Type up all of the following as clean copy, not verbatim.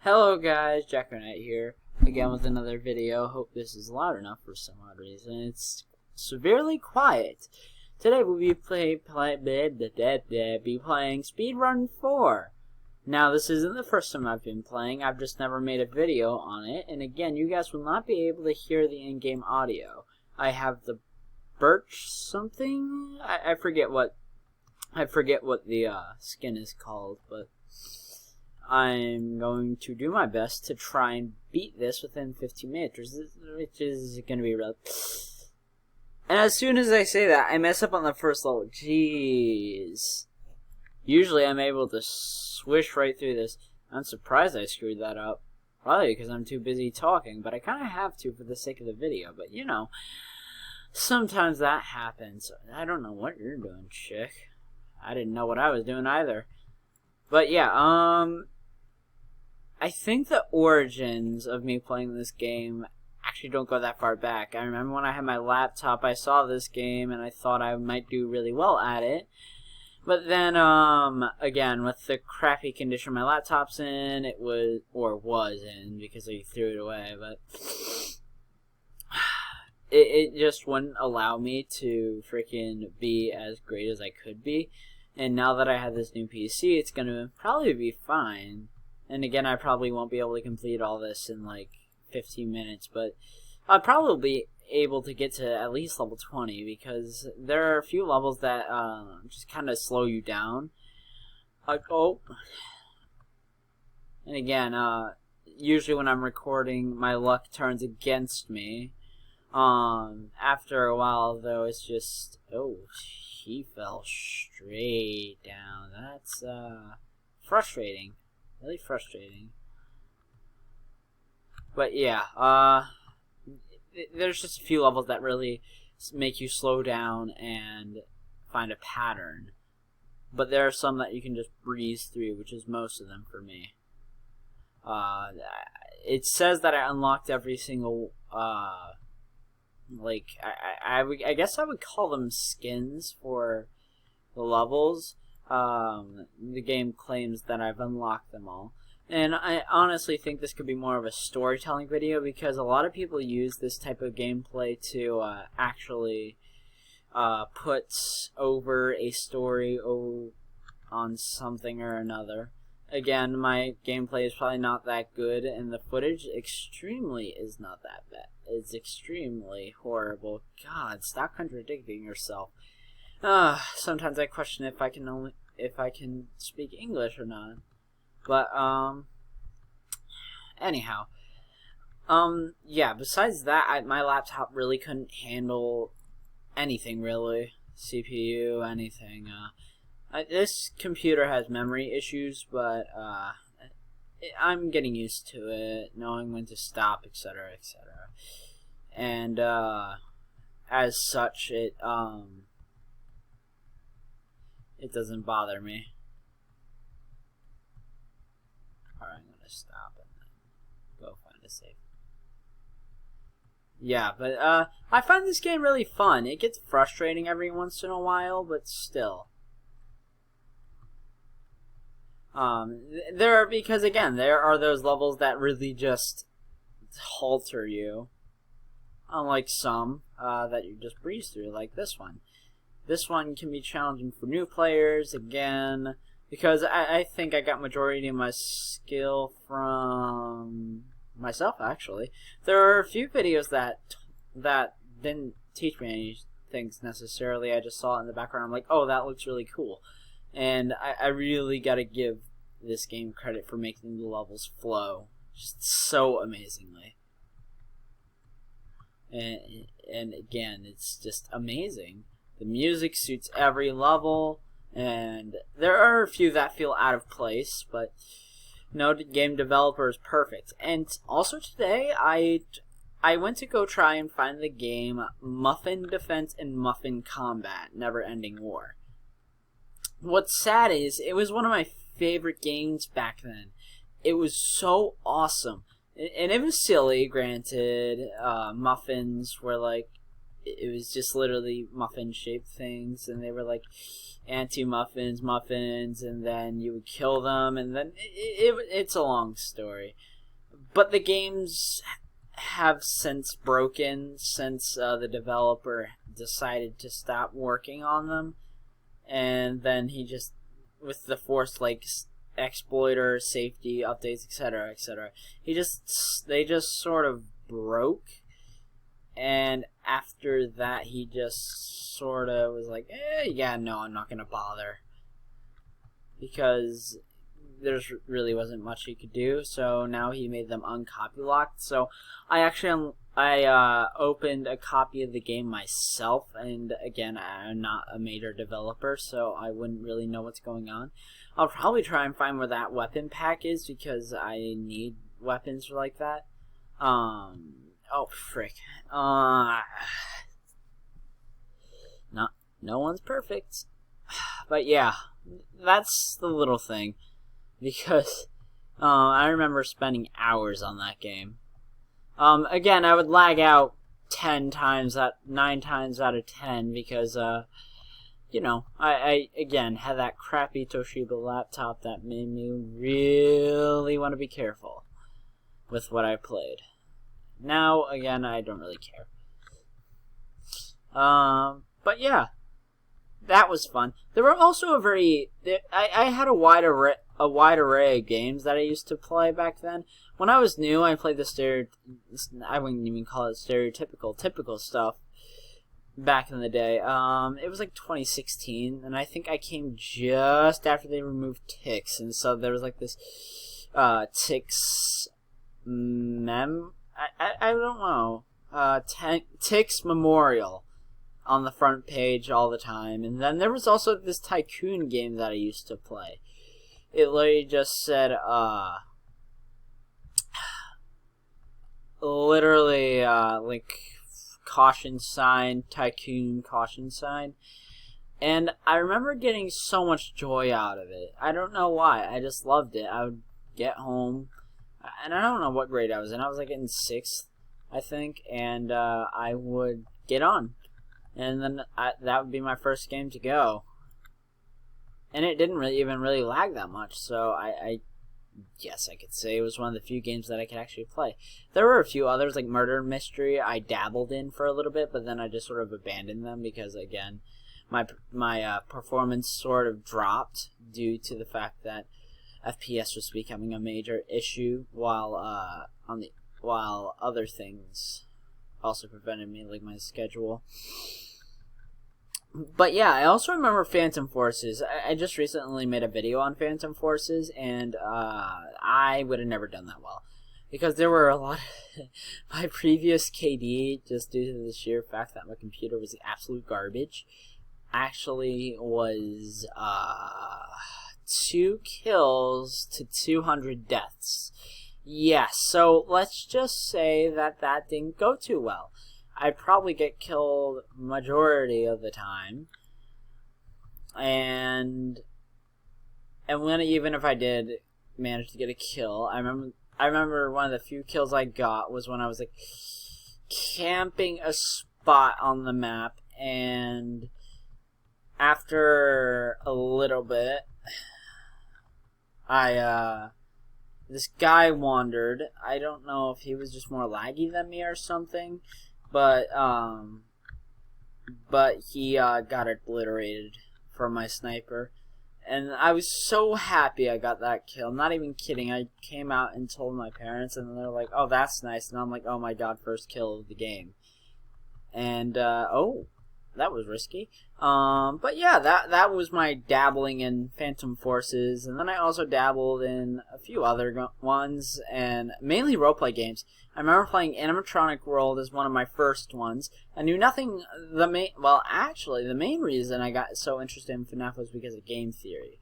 Hello guys, Jackerknight here, again with another video. Hope this is loud enough for some odd reason. It's severely quiet. Today we'll be playing Speedrun 4. Now this isn't the first time I've been playing, I've just never made a video on it, and again, you guys will not be able to hear the in-game audio. I have the birch something? I forget what the skin is called, but I'm going to do my best to try and beat this within 15 minutes, which is going to be real. And as soon as I say that, I mess up on the first level. Jeez. Usually I'm able to swish right through this. I'm surprised I screwed that up. Probably because I'm too busy talking, but I kind of have to for the sake of the video. But you know, sometimes that happens. I don't know what you're doing, chick. I didn't know what I was doing either. But yeah, I think the origins of me playing this game actually don't go that far back. I remember when I had my laptop, I saw this game and I thought I might do really well at it. But then, again, with the crappy condition my laptop's in, it was in because I threw it away, but it just wouldn't allow me to freaking be as great as I could be. And now that I have this new PC, it's going to probably be fine. And again, I probably won't be able to complete all this in like 15 minutes, but I'll probably be able to get to at least level 20 because there are a few levels that just kind of slow you down. And again, usually when I'm recording, my luck turns against me. After a while, though, it's just, oh, she fell straight down. That's frustrating. Really frustrating. But yeah, there's just a few levels that really make you slow down and find a pattern. But there are some that you can just breeze through, which is most of them for me. It says that I unlocked every single, like, I guess I would call them skins for the levels. The game claims that I've unlocked them all. And I honestly think this could be more of a storytelling video because a lot of people use this type of gameplay to actually put over a story on something or another. Again, my gameplay is probably not that good, and the footage extremely is not that bad. It's extremely horrible. God, stop contradicting yourself. Sometimes I question if I can speak English or not. But anyhow, yeah. Besides that, my laptop really couldn't handle anything really. CPU, anything. This computer has memory issues, but I'm getting used to it, knowing when to stop, etc., etc. And as such, it doesn't bother me. Alright, I'm gonna stop and then go find a safe. Yeah, but I find this game really fun. It gets frustrating every once in a while, but still. Because again, there are those levels that really just halter you. Unlike some that you just breeze through, like this one. This one can be challenging for new players, again, because I think I got majority of my skill from myself, actually. There are a few videos that didn't teach me any things necessarily. I just saw it in the background. I'm like, oh, that looks really cool. And I really got to give this game credit for making the levels flow just so amazingly. And again, it's just amazing. The music suits every level, and there are a few that feel out of place, but no game developer is perfect. And also today, I went to go try and find the game Muffin Defense and Muffin Combat, Never Ending War. What's sad is, it was one of my favorite games back then. It was so awesome. And it was silly, granted. Muffins were like, it was just literally muffin-shaped things, and they were like anti-muffins, muffins, and then you would kill them, and then it's a long story. But the games have since broken since the developer decided to stop working on them, and then he just, with the forced like exploiter safety updates, etc., etc., they just sort of broke. And after that, he just sort of was like, yeah, no, I'm not gonna bother, because there really wasn't much he could do. So now he made them uncopy locked. So I opened a copy of the game myself, and again, I'm not a major developer, so I wouldn't really know what's going on. I'll probably try and find where that weapon pack is, because I need weapons like that. Oh, frick. No one's perfect. But yeah, that's the little thing. Because I remember spending hours on that game. Again, I would lag out 9 times out of 10 because, you know, I again had that crappy Toshiba laptop that made me really want to be careful with what I played. Now, again, I don't really care. But yeah, that was fun. There were also I had a wide array of games that I used to play back then. When I was new, I played I wouldn't even call it typical stuff back in the day. It was like 2016, and I think I came just after they removed ticks, and so there was like this ticks I don't know. Ticks Memorial on the front page all the time. And then there was also this tycoon game that I used to play. It literally just said, literally, like, caution sign, tycoon caution sign. And I remember getting so much joy out of it. I don't know why. I just loved it. I would get home, and I don't know what grade I was in. I was like in 6th, I think, and I would get on, and then that would be my first game to go, and it didn't even really lag that much. So I guess I could say it was one of the few games that I could actually play. There were a few others like Murder Mystery I dabbled in for a little bit, but then I just sort of abandoned them because again, my performance sort of dropped due to the fact that FPS was becoming a major issue, while other things also prevented me, like my schedule. But yeah, I also remember Phantom Forces. I just recently made a video on Phantom Forces, and I would have never done that well, because there were a lot of my previous KD, just due to the sheer fact that my computer was absolute garbage, actually was 2 kills to 200 deaths. Yes, so let's just say that didn't go too well. I'd probably get killed majority of the time, and when even if I did manage to get a kill, I remember one of the few kills I got was when I was like camping a spot on the map, and after a little bit, this guy wandered. I don't know if he was just more laggy than me or something, but he got obliterated from my sniper, and I was so happy I got that kill. Not even kidding. I came out and told my parents, and they're like, "Oh, that's nice," and I'm like, "Oh my god, first kill of the game." And oh, that was risky. But yeah, that was my dabbling in Phantom Forces, and then I also dabbled in a few other ones, and mainly roleplay games. I remember playing Animatronic World as one of my first ones. I knew nothing. The main reason I got so interested in FNAF was because of game theory.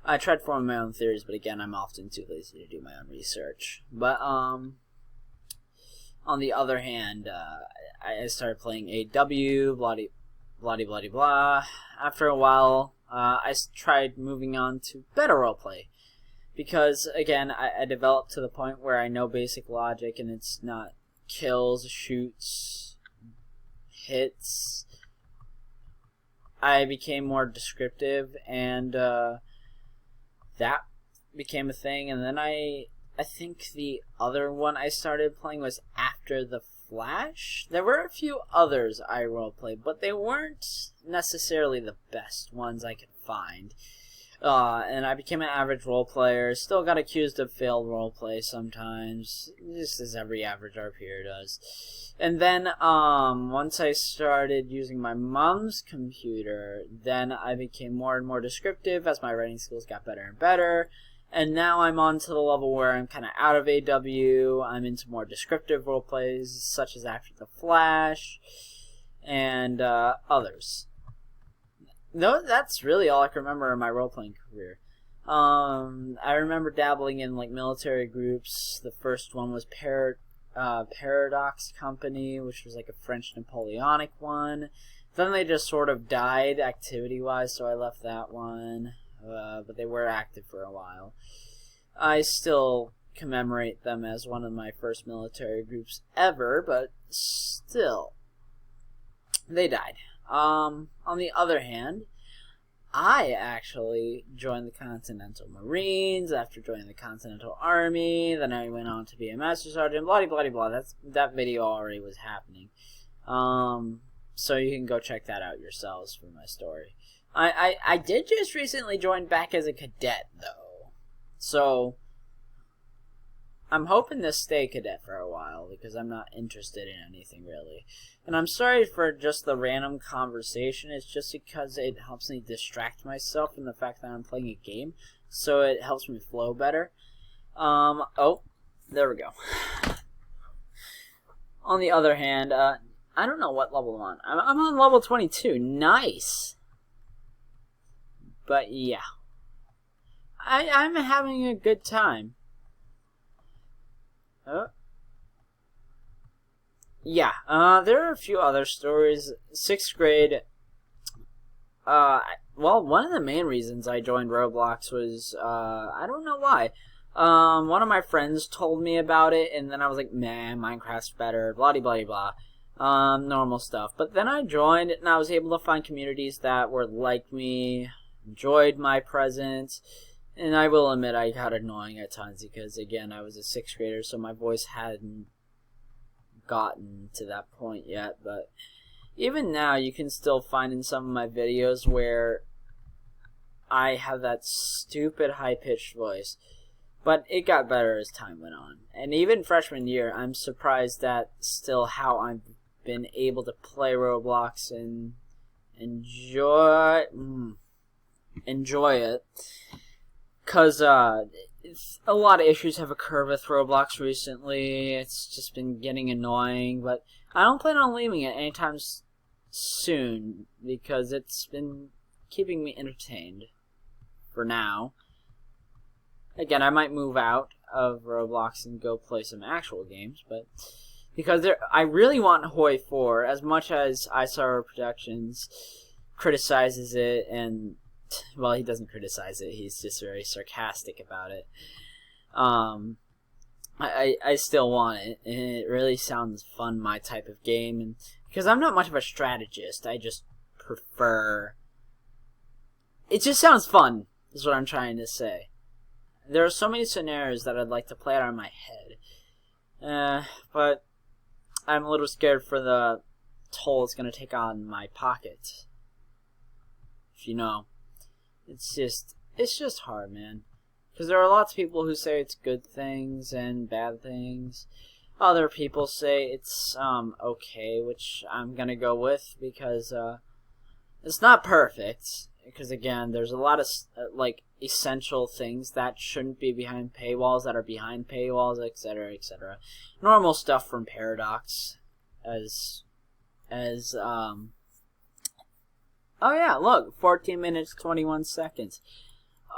I tried forming my own theories, but again, I'm often too lazy to do my own research. But on the other hand, I started playing AW, blah. After a while, I tried moving on to better roleplay, because again, I developed to the point where I know basic logic, and it's not kills, shoots, hits, I became more descriptive, and that became a thing. And then I think the other one I started playing was After the Flash. There were a few others I roleplayed, but they weren't necessarily the best ones I could find. And I became an average role player. Still got accused of failed roleplay sometimes, just as every average RPer does. And then once I started using my mom's computer, then I became more and more descriptive as my writing skills got better and better. And now I'm on to the level where I'm kind of out of AW. I'm into more descriptive roleplays, such as After the Flash and others. No, that's really all I can remember in my role-playing career. I remember dabbling in like military groups. The first one was Paradox Company, which was like a French Napoleonic one. Then they just sort of died activity-wise, so I left that one. But they were active for a while. I still commemorate them as one of my first military groups ever, but still, they died. On the other hand, I actually joined the Continental Marines after joining the Continental Army. Then I went on to be a Master Sergeant, blah, blah, blah. That video already was happening. So you can go check that out yourselves for my story. I did just recently join back as a cadet, though. So I'm hoping to stay cadet for a while, because I'm not interested in anything, really. And I'm sorry for just the random conversation. It's just because it helps me distract myself from the fact that I'm playing a game. So it helps me flow better. Oh, there we go. On the other hand, I don't know what level I'm on. I'm on level 22. Nice! But yeah. I'm having a good time. Yeah, there are a few other stories. 6th grade, well, one of the main reasons I joined Roblox was, I don't know why. One of my friends told me about it, and then I was like, man, Minecraft's better, blah, blah, blah, normal stuff. But then I joined, and I was able to find communities that were like me, enjoyed my presence. And I will admit I got annoying at times because, again, I was a 6th grader, so my voice hadn't gotten to that point yet. But even now, you can still find in some of my videos where I have that stupid high-pitched voice. But it got better as time went on. And even freshman year, I'm surprised at still how I've been able to play Roblox and enjoy it. Because a lot of issues have occurred with Roblox recently. It's just been getting annoying, but I don't plan on leaving it anytime soon because it's been keeping me entertained for now. Again, I might move out of Roblox and go play some actual games, but because I really want Hoi 4, as much as ISAR Productions criticizes it and... well, he doesn't criticize it. He's just very sarcastic about it. I still want it, and it really sounds fun, my type of game. And because I'm not much of a strategist, I just prefer. It just sounds fun, is what I'm trying to say. There are so many scenarios that I'd like to play out of my head, but I'm a little scared for the toll it's going to take on my pocket. If you know. It's just hard, man. Because there are lots of people who say it's good things and bad things. Other people say it's, okay, which I'm gonna go with because, it's not perfect. Because, again, there's a lot of, like, essential things that shouldn't be behind paywalls that are behind paywalls, etc., etc. Normal stuff from Paradox oh yeah, look, 14 minutes, 21 seconds.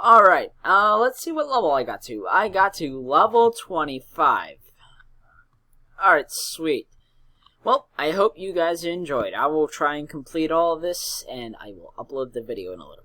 Alright, let's see what level I got to. I got to level 25. Alright, sweet. Well, I hope you guys enjoyed. I will try and complete all of this, and I will upload the video in a little bit.